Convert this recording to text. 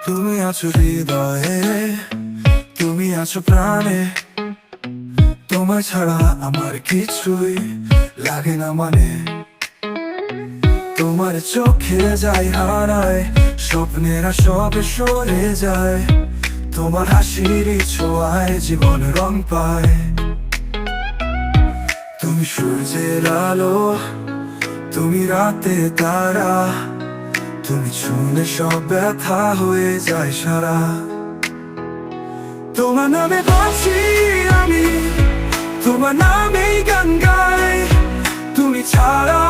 তুমি আছো হৃদয়ে, তুমি আছো প্রাণে। তোমার ছাড়া আমার কিছুই লাগে না মানে। তোমার চোখে যাই হারায়, স্বপ্নেরা সবে সরে যায়। তোমার হাসির ছোঁয়ায় জীবন রং পায়। তুমি সূর্যের আলো, তুমি রাতে তারা। তুমি ছুঁলে সব ব্যথা হয়ে যায় সারা। তোমার নামে বাঁচি আমি, তোমার নামেই গান গাই। তুমি ছাড়া